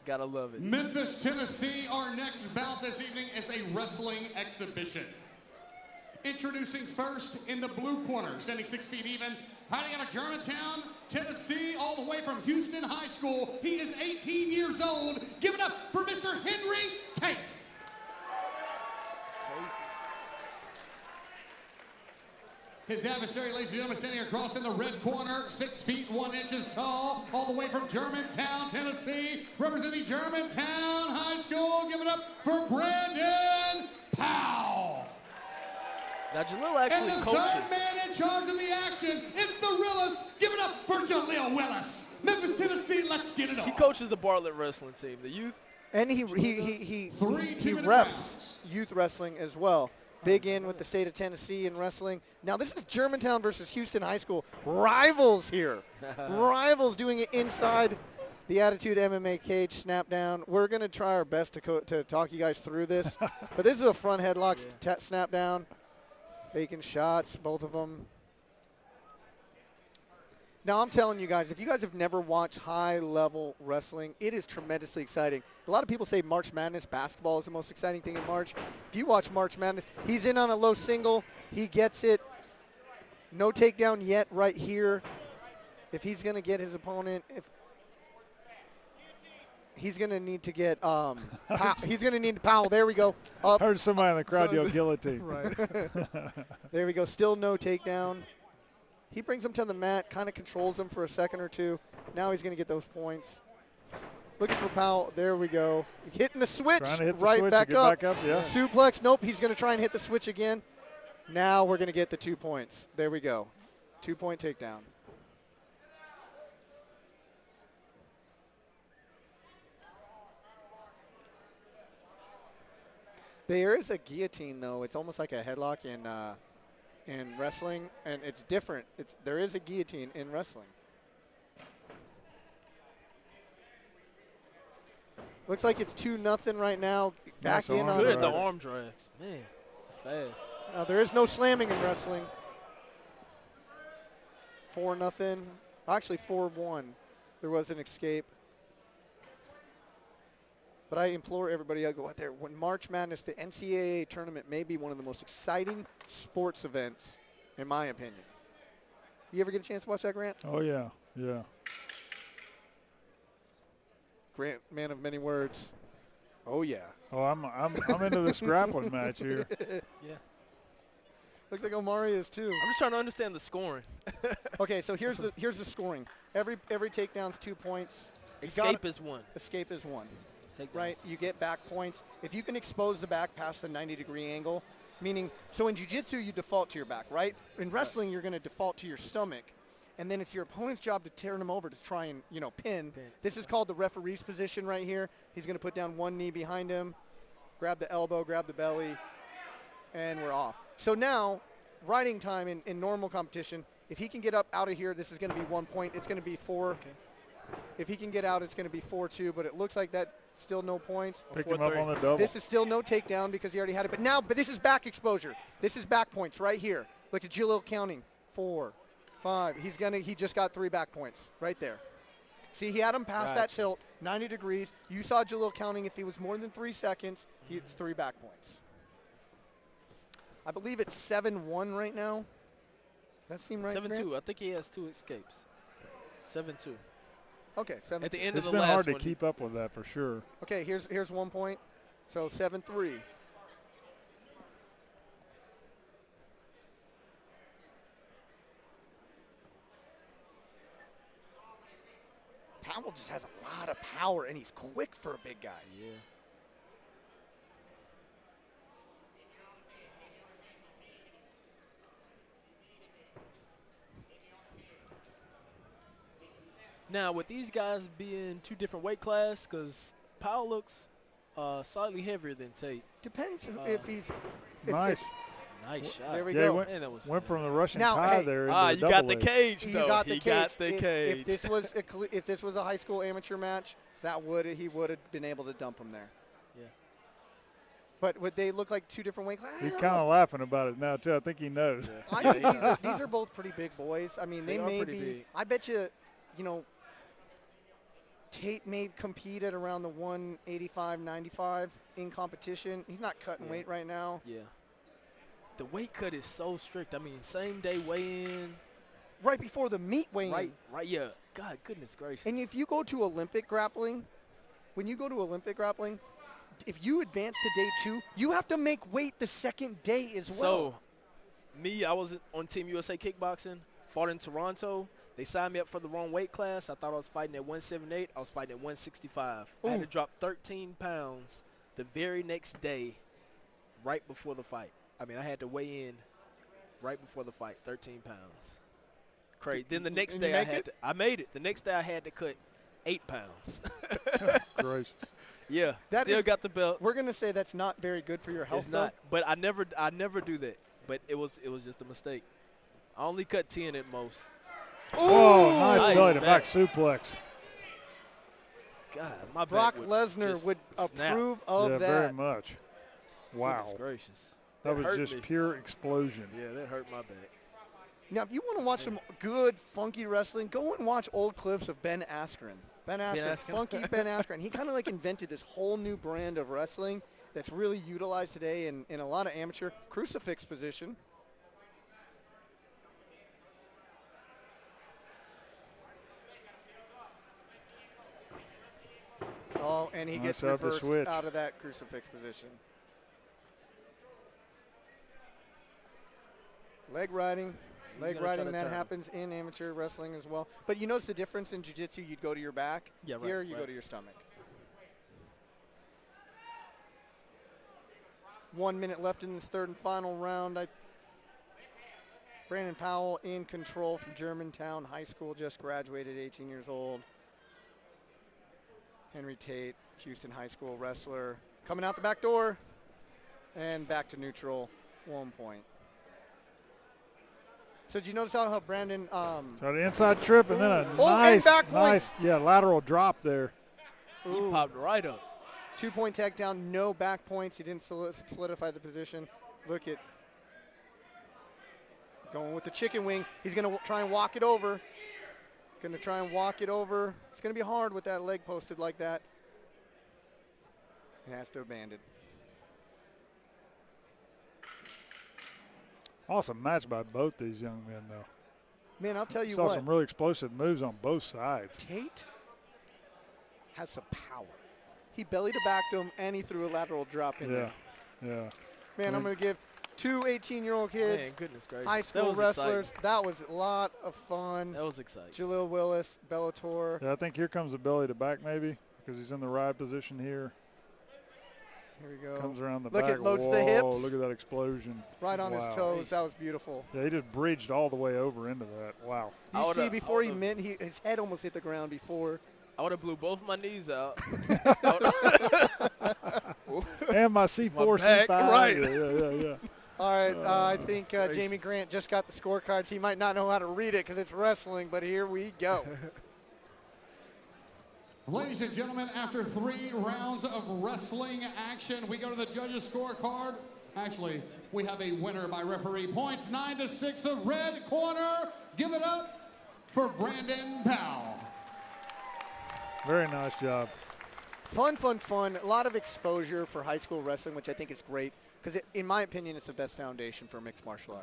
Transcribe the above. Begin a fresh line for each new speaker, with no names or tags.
Gotta love it.
Memphis, Tennessee, our next bout this evening is a wrestling exhibition. Introducing first in the blue corner, standing 6 feet even, hiding out of Germantown, Tennessee, all the way from Houston High School. He is 18 years old. Give it up for Mr. Henry Tate. His adversary, ladies and gentlemen, standing across in the red corner, 6 feet 1 inches tall, all the way from Germantown, Tennessee, representing Germantown High School. Give it up for Brandon Powell.
Now, Jaleel actually
and the
coaches.
third man in charge of the action is the realest. Give it up for Jaleel Willis. Memphis, Tennessee, let's get it on.
He coaches the Bartlett wrestling team, the youth.
And he refs youth wrestling as well. Big in with the state of Tennessee in wrestling. Now this is Germantown versus Houston High School. Rivals here. Rivals doing it inside the Attitude MMA cage snap down. We're going to try our best to talk you guys through this. But this is a front headlock snap down. Faking shots, both of them. Now I'm telling you guys, if you guys have never watched high-level wrestling, it is tremendously exciting. A lot of people say March Madness basketball is the most exciting thing in March. If you watch March Madness, he's in on a low single. He gets it. No takedown yet right here. If he's going to get his opponent, he's going to need to get he's going to need Powell. There we go. Up.
Heard somebody in the crowd yell guillotine.
Right. There we go. Still no takedown. He brings him to the mat, kind of controls him for a second or two. Now he's going to get those points. Looking for Powell. There we go. Hitting the switch.
Trying to hit the
right
switch
back
and
up.
get back up. Yeah.
Suplex. Nope. He's going to try and hit the switch again. Now we're going to get the 2 points. There we go. 2-point takedown. There is a guillotine, though. It's almost like a headlock in wrestling, and it's different. There is a guillotine in wrestling. Looks like it's 2-0 right now. Back in on
good. The arm drags. Man, fast.
There is no slamming in wrestling. 4-0. Actually, 4-1. There was an escape. But I implore everybody to go out there. When March Madness, the NCAA tournament may be one of the most exciting sports events, in my opinion. You ever get a chance to watch that, Grant?
Oh, yeah. Yeah.
Grant, man of many words. Oh, yeah.
Oh, I'm into this grappling match here.
Yeah.
Looks like Omari is too.
I'm just trying to understand the scoring.
Okay, so here's the scoring. Every takedown's 2 points.
Escape is 1.
Escape is 1.
Right,
you get back points. If you can expose the back past the 90-degree angle, meaning, so in jiu-jitsu you default to your back, right? In wrestling you're going to default to your stomach, and then it's your opponent's job to turn him over to try and, pin. This is called the referee's position right here. He's going to put down one knee behind him, grab the elbow, grab the belly, and we're off. So now, riding time in normal competition, if he can get up out of here, this is going to be 1 point. It's going to be 4. Okay. If he can get out, it's going to be 4-2, but it looks like that still no points.
Pick him up on the double.
This is still no takedown because he already had it. But this is back exposure. This is back points right here. Look at Jaleel counting. 4, 5. He just got 3 back points right there. See, he had him past that tilt, 90 degrees. You saw Jaleel counting. If he was more than 3 seconds, it's 3 back points. I believe it's 7-1 right now. That seem right?
7-2. I think he has 2 escapes. 7-2.
Okay, 7-2.
At the end
it's
of the
been
last
hard to
one,
keep up with that for sure.
Okay, here's 1 point. So 7-3. Powell just has a lot of power, and he's quick for a big guy.
Yeah. Now, with these guys being 2 different weight class, because Powell looks slightly heavier than Tate.
Depends if he's
nice.
Nice shot.
There we
Yeah,
go.
Went from the Russian
Now,
tie
hey,
there.
you
into
got the
double
cage,
You
though.
got the
He
cage.
got the cage.
If this was a high school amateur match, he would have been able to dump him there.
Yeah.
But would they look like 2 different weight classes?
He's kind of laughing about it now too. I think he knows.
Yeah.
I think these are both pretty big boys. I mean, they
They are
may
pretty
be.
big.
I bet you, Tate may compete at around the 185, 95 in competition. He's not cutting weight right now.
Yeah. The weight cut is so strict. I mean, same day weigh-in.
Right before the meet weigh-in.
Right, yeah. God, goodness gracious.
And if you go to Olympic grappling, when you go to Olympic grappling, if you advance to day 2, you have to make weight the second day as well.
So, I was on Team USA Kickboxing, fought in Toronto. They signed me up for the wrong weight class. I thought I was fighting at 178. I was fighting at 165.
Ooh.
I had to drop 13 pounds the very next day, right before the fight. I mean, I had to weigh in right before the fight, 13 pounds. Crazy. Then the next day I made it. The next day I had to cut 8 pounds.
Gracious.
Yeah,
That
still
is-
got the belt.
We're going to say that's not very good for your health,
It's not, but I never do that. But it was just a mistake. I only cut 10 at most.
Oh, nice
Nice
belly to
back.
back suplex.
God, my
Brock
back would
Lesnar
just
would
snap.
approve of
Yeah,
that.
very much. Wow.
Goodness gracious.
That was
hurt
just
me.
pure explosion.
Yeah, that hurt my back.
Now, if you want to watch some good, funky wrestling, go and watch old clips of Ben Askren. Ben Askren,
Askren.
funky Ben Askren. He kind of like invented this whole new brand of wrestling that's really utilized today in a lot of amateur crucifix position. Oh, and he
Nice
gets
out the
reversed
switch.
out of that crucifix position. Leg riding. Leg
gonna try
riding,
to
that
turn him.
happens in amateur wrestling as well. But you notice the difference in jiu-jitsu, you'd go to your back.
Yeah, right,
Here, you go
right.
to your stomach. 1 minute left in this third and final round. Brandon Powell in control from Germantown High School, just graduated, 18 years old. Henry Tate, Houston High School wrestler, coming out the back door and back to neutral, 1 point. So did you notice how Brandon
So the inside trip and then a
Oh, and
nice,
back
nice, lateral drop there.
He popped right up.
2-point takedown, no back points. He didn't solidify the position. Look at going with the chicken wing. He's going to try and walk it over. Going to try and walk it over. It's going to be hard with that leg posted like that. He has to abandon.
Awesome match by both these young men, though.
Man, I'll tell you
Saw
what.
some really explosive moves on both sides.
Tate has some power. He belly to backed him, and he threw a lateral drop in
Yeah,
there.
yeah.
Man, I'm going to give two 18-year-old kids,
Man, goodness gracious.
high
That
school
was
wrestlers.
exciting.
That was a lot of fun.
That was exciting.
Jaleel Willis, Bellator.
Yeah, I think here comes the belly to back maybe because he's in the ride position here.
Here we go.
Comes around the
Look,
back.
it loads the
Whoa,
hips.
Look at that explosion.
Right on
Wow.
his toes. That was beautiful.
Yeah, he just bridged all the way over into that. Wow.
I
You
would've-
see, before
I
he
would've-
meant, his head almost hit the ground before.
I would have blew both my knees out.
And my C4,
back,
C5.
right.
Yeah.
All right, I think Jamie Grant just got the scorecards. He might not know how to read it because it's wrestling, but here we go.
Ladies and gentlemen, after 3 rounds of wrestling action, we go to the judges' scorecard. Actually, we have a winner by referee points, 9-6, the red corner. Give it up for Brandon Powell.
Very nice job.
Fun, fun, fun. A lot of exposure for high school wrestling, which I think is great because, in my opinion, it's the best foundation for mixed martial arts.